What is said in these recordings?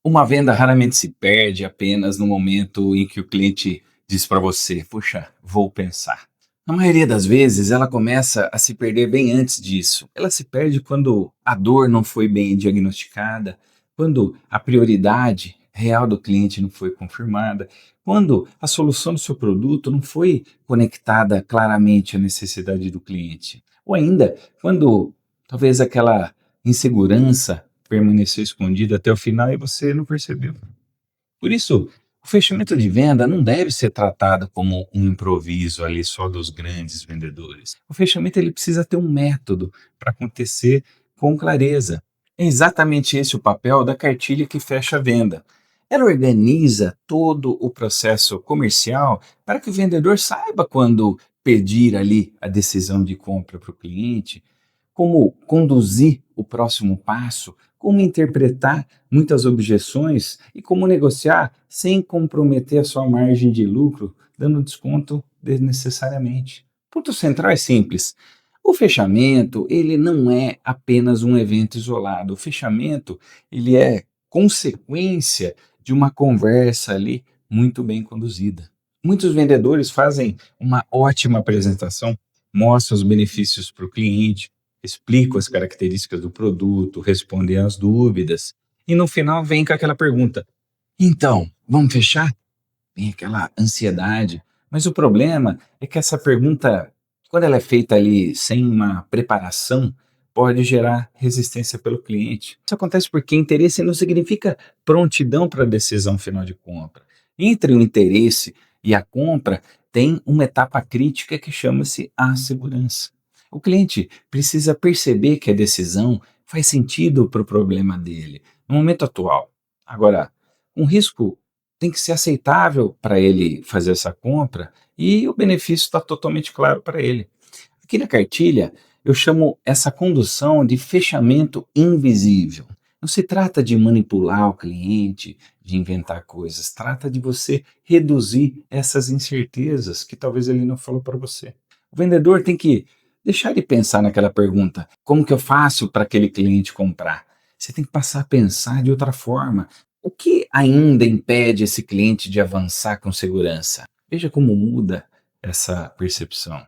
Uma venda raramente se perde apenas no momento em que o cliente diz para você: "Puxa, vou pensar". Na maioria das vezes, ela começa a se perder bem antes disso. Ela se perde quando a dor não foi bem diagnosticada, quando a prioridade real do cliente não foi confirmada, quando a solução do seu produto não foi conectada claramente à necessidade do cliente, ou ainda quando talvez aquela insegurança permaneceu escondida até o final e você não percebeu. Por isso, o fechamento de venda não deve ser tratado como um improviso ali só dos grandes vendedores. O fechamento ele precisa ter um método para acontecer com clareza. É exatamente esse o papel da cartilha que fecha a venda. Ela organiza todo o processo comercial para que o vendedor saiba quando pedir ali a decisão de compra para o cliente, como conduzir o próximo passo, como interpretar muitas objeções e como negociar sem comprometer a sua margem de lucro, dando desconto desnecessariamente. O ponto central é simples. O fechamento, ele não é apenas um evento isolado. O fechamento, ele é consequência de uma conversa ali muito bem conduzida. Muitos vendedores fazem uma ótima apresentação, mostram os benefícios para o cliente, explicam as características do produto, respondem às dúvidas e no final vem com aquela pergunta: "Então, vamos fechar?" Vem aquela ansiedade, mas o problema é que essa pergunta, quando ela é feita ali sem uma preparação, pode gerar resistência pelo cliente. Isso acontece porque interesse não significa prontidão para a decisão final de compra. Entre o interesse e a compra, tem uma etapa crítica que chama-se a segurança. O cliente precisa perceber que a decisão faz sentido para o problema dele, no momento atual. Agora, um risco tem que ser aceitável para ele fazer essa compra e o benefício está totalmente claro para ele. Aqui na cartilha, eu chamo essa condução de fechamento invisível. Não se trata de manipular o cliente, de inventar coisas, trata de você reduzir essas incertezas que talvez ele não falou para você. O vendedor tem que deixar de pensar naquela pergunta: como que eu faço para aquele cliente comprar? Você tem que passar a pensar de outra forma. O que ainda impede esse cliente de avançar com segurança? Veja como muda essa percepção.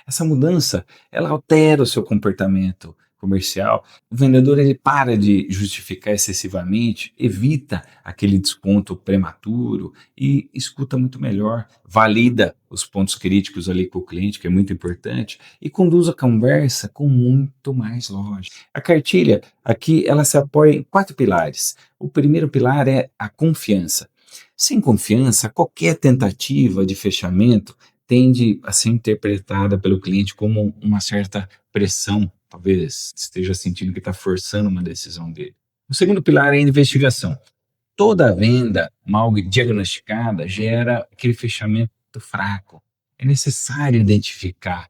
Essa mudança, ela altera o seu comportamento comercial. O vendedor ele para de justificar excessivamente, evita aquele desconto prematuro e escuta muito melhor, valida os pontos críticos ali com o cliente, que é muito importante, e conduz a conversa com muito mais lógica. A cartilha aqui ela se apoia em 4 pilares. O primeiro pilar é a confiança. Sem confiança, qualquer tentativa de fechamento tende a ser interpretada pelo cliente como uma certa pressão, talvez esteja sentindo que está forçando uma decisão dele. O segundo pilar é a investigação. Toda venda mal diagnosticada gera aquele fechamento fraco. É necessário identificar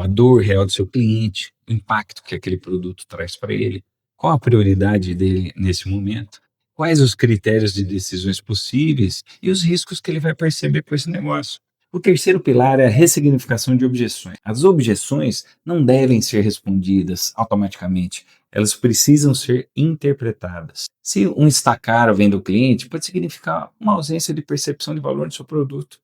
a dor real do seu cliente, o impacto que aquele produto traz para ele, qual a prioridade dele nesse momento, quais os critérios de decisões possíveis e os riscos que ele vai perceber com esse negócio. O terceiro pilar é a ressignificação de objeções. As objeções não devem ser respondidas automaticamente, elas precisam ser interpretadas. Se um está caro vem do cliente, pode significar uma ausência de percepção de valor do seu produto.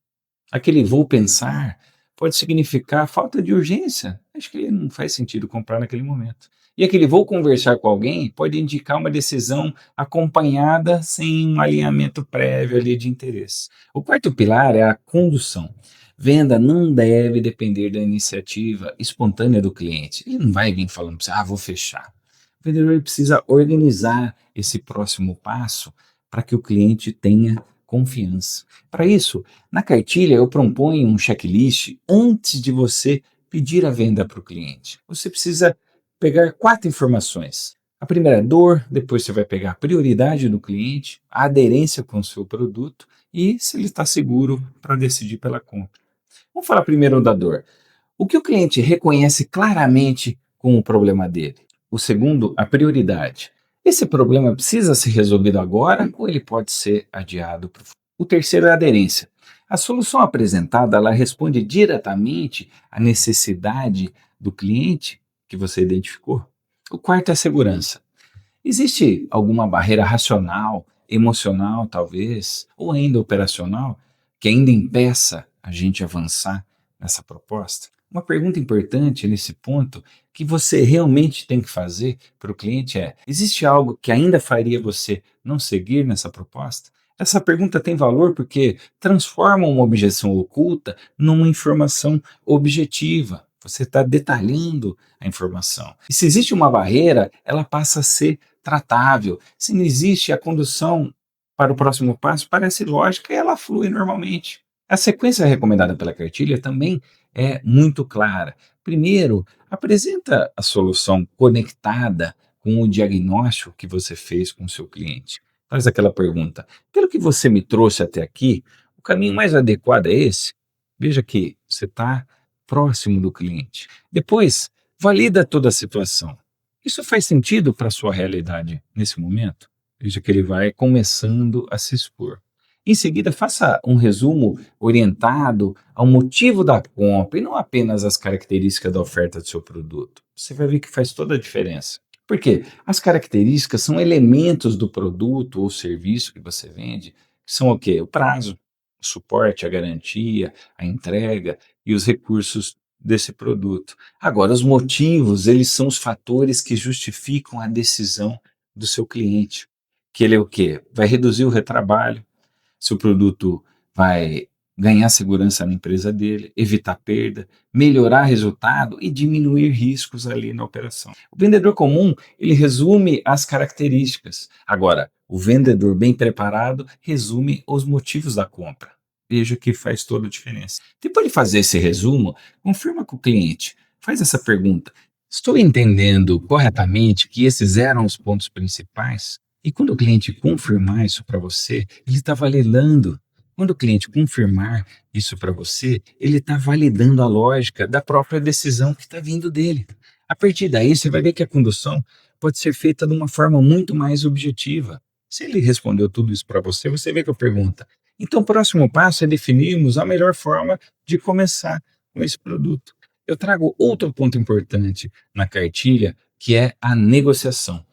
Aquele vou pensar pode significar falta de urgência. Acho que não faz sentido comprar naquele momento. E aquele vou conversar com alguém pode indicar uma decisão acompanhada sem um alinhamento prévio ali de interesse. O quarto pilar é a condução. Venda não deve depender da iniciativa espontânea do cliente. Ele não vai vir falando para você: vou fechar. O vendedor precisa organizar esse próximo passo para que o cliente tenha confiança. Para isso, na cartilha eu proponho um checklist antes de você pedir a venda para o cliente. Você precisa pegar 4 informações. A primeira é dor, depois você vai pegar a prioridade do cliente, a aderência com o seu produto e se ele está seguro para decidir pela compra. Vamos falar primeiro da dor. O que o cliente reconhece claramente com o problema dele? O segundo, a prioridade. Esse problema precisa ser resolvido agora ou ele pode ser adiado para o futuro? O terceiro é a aderência. A solução apresentada ela responde diretamente à necessidade do cliente que você identificou. O quarto é a segurança. Existe alguma barreira racional emocional, talvez, ou ainda operacional, que ainda impeça a gente avançar nessa proposta? Uma pergunta importante nesse ponto que você realmente tem que fazer para o cliente é: existe algo que ainda faria você não seguir nessa proposta? Essa pergunta tem valor porque transforma uma objeção oculta numa informação objetiva. Você está detalhando a informação. E se existe uma barreira, ela passa a ser tratável. Se não existe, a condução para o próximo passo parece lógica e ela flui normalmente. A sequência recomendada pela cartilha também é muito clara. Primeiro, apresenta a solução conectada com o diagnóstico que você fez com o seu cliente. Faz aquela pergunta: pelo que você me trouxe até aqui, o caminho mais adequado é esse? Veja que você está próximo do cliente. Depois, valida toda a situação. Isso faz sentido para a sua realidade nesse momento? Veja que ele vai começando a se expor. Em seguida, faça um resumo orientado ao motivo da compra e não apenas às características da oferta do seu produto. Você vai ver que faz toda a diferença. Por quê? As características são elementos do produto ou serviço que você vende, que são o quê? O prazo, o suporte, a garantia, a entrega e os recursos desse produto. Agora, os motivos, eles são os fatores que justificam a decisão do seu cliente. Que ele é o quê? Vai reduzir o retrabalho, seu produto vai ganhar segurança na empresa dele, evitar perda, melhorar resultado e diminuir riscos ali na operação. O vendedor comum, ele resume as características. Agora, o vendedor bem preparado resume os motivos da compra. Veja que faz toda a diferença. Depois de fazer esse resumo, confirma com o cliente. Faz essa pergunta: estou entendendo corretamente que esses eram os pontos principais? E quando o cliente confirmar isso para você, ele está validando. Quando o cliente confirmar isso para você, ele está validando a lógica da própria decisão que está vindo dele. A partir daí, você vai ver que a condução pode ser feita de uma forma muito mais objetiva. Se ele respondeu tudo isso para você, você vê que eu pergunta: então o próximo passo é definirmos a melhor forma de começar com esse produto. Eu trago outro ponto importante na cartilha, que é a negociação.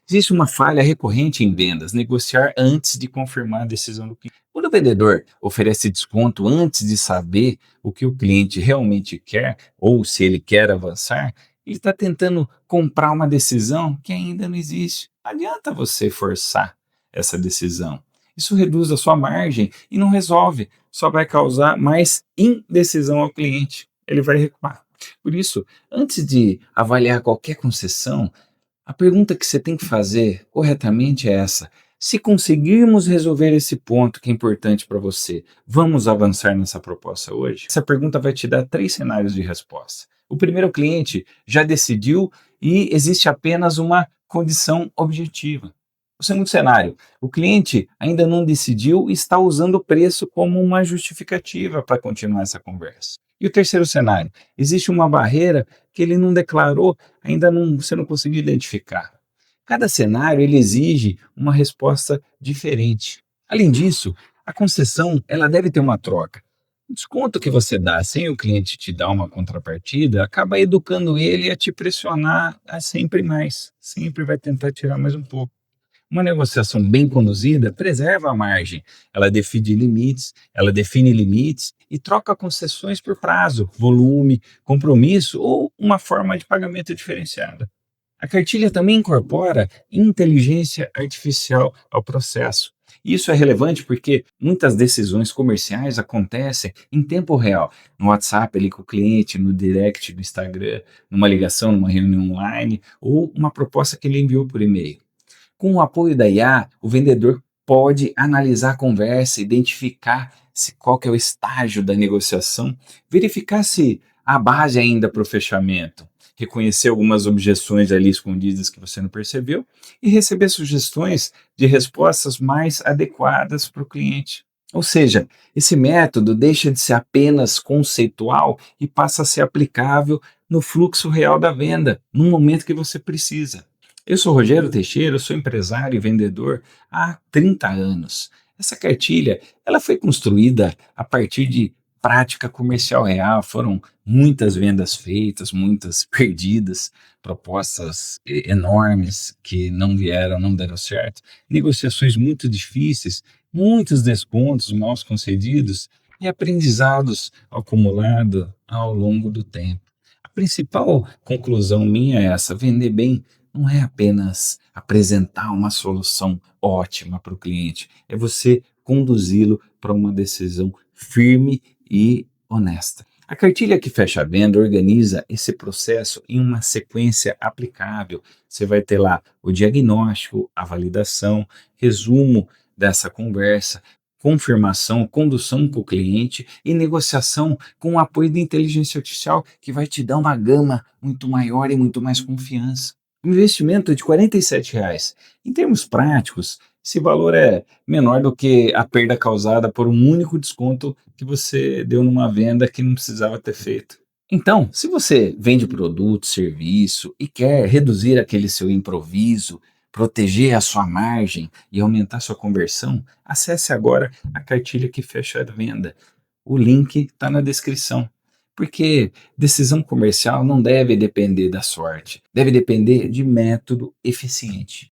Existe uma falha recorrente em vendas: negociar antes de confirmar a decisão do cliente. Quando o vendedor oferece desconto antes de saber o que o cliente realmente quer ou se ele quer avançar, ele está tentando comprar uma decisão que ainda não existe. Não adianta você forçar essa decisão. Isso reduz a sua margem e não resolve, só vai causar mais indecisão ao cliente. Ele vai recuar. Por isso, antes de avaliar qualquer concessão, a pergunta que você tem que fazer corretamente é essa: se conseguirmos resolver esse ponto que é importante para você, vamos avançar nessa proposta hoje? Essa pergunta vai te dar 3 cenários de resposta. O primeiro, o cliente já decidiu e existe apenas uma condição objetiva. O segundo cenário, o cliente ainda não decidiu e está usando o preço como uma justificativa para continuar essa conversa. E o terceiro cenário, existe uma barreira que ele não declarou, você não conseguiu identificar. Cada cenário ele exige uma resposta diferente. Além disso, a concessão ela deve ter uma troca. O desconto que você dá sem o cliente te dar uma contrapartida acaba educando ele a te pressionar a sempre mais. Sempre vai tentar tirar mais um pouco. Uma negociação bem conduzida preserva a margem. Ela define limites e troca concessões por prazo, volume, compromisso ou uma forma de pagamento diferenciada. A cartilha também incorpora inteligência artificial ao processo. Isso é relevante porque muitas decisões comerciais acontecem em tempo real, no WhatsApp ali com o cliente, no direct do Instagram, numa ligação, numa reunião online ou uma proposta que ele enviou por e-mail. Com o apoio da IA, o vendedor pode analisar a conversa, identificar qual que é o estágio da negociação, verificar se há base ainda para o fechamento, reconhecer algumas objeções ali escondidas que você não percebeu e receber sugestões de respostas mais adequadas para o cliente. Ou seja, esse método deixa de ser apenas conceitual e passa a ser aplicável no fluxo real da venda, no momento que você precisa. Eu sou Rogério Teixeira, eu sou empresário e vendedor há 30 anos. Essa cartilha ela foi construída a partir de prática comercial real, foram muitas vendas feitas, muitas perdidas, propostas enormes que não vieram, não deram certo, negociações muito difíceis, muitos descontos mal concedidos e aprendizados acumulados ao longo do tempo. A principal conclusão minha é essa: vender bem não é apenas apresentar uma solução ótima para o cliente, é você conduzi-lo para uma decisão firme e honesta. A cartilha que fecha a venda organiza esse processo em uma sequência aplicável. Você vai ter lá o diagnóstico, a validação, resumo dessa conversa, confirmação, condução com o cliente e negociação com o apoio da inteligência artificial, que vai te dar uma gama muito maior e muito mais confiança. O investimento é de R$ 47. Em termos práticos, esse valor é menor do que a perda causada por um único desconto que você deu numa venda que não precisava ter feito. Então, se você vende produto, serviço e quer reduzir aquele seu improviso, proteger a sua margem e aumentar sua conversão, acesse agora a cartilha que fecha a venda. O link está na descrição. Porque decisão comercial não deve depender da sorte, deve depender de método eficiente.